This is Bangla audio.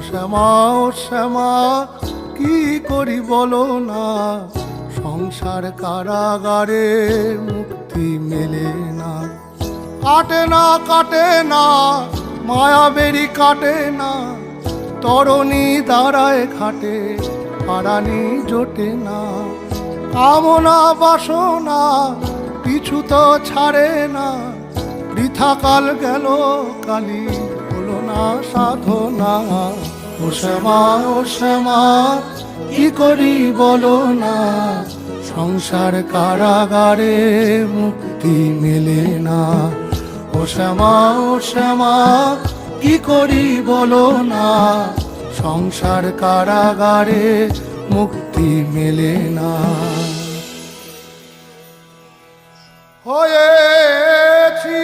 শ্যামা ও শ্যামা কি করি বলো না, সংসার কারাগারে মুক্তি মেলে না। কাটে না কাটে না মায়া বেরি কাটে না, তরণী দাঁড়ায় ঘাটে পারানি জোটে না। কামনা বাসনা পিছু তো ছাড়ে না, বৃথা কাল গেল কালি হলো না সাধনা। ও শ্যামা ও শ্যামা কি করি বলো না, সংসার কারাগারে মুক্তি মেলে না। ও শ্যামা ও শ্যামা কি করি বলো না, সংসার কারাগারে মুক্তি মেলে না। হয়েছি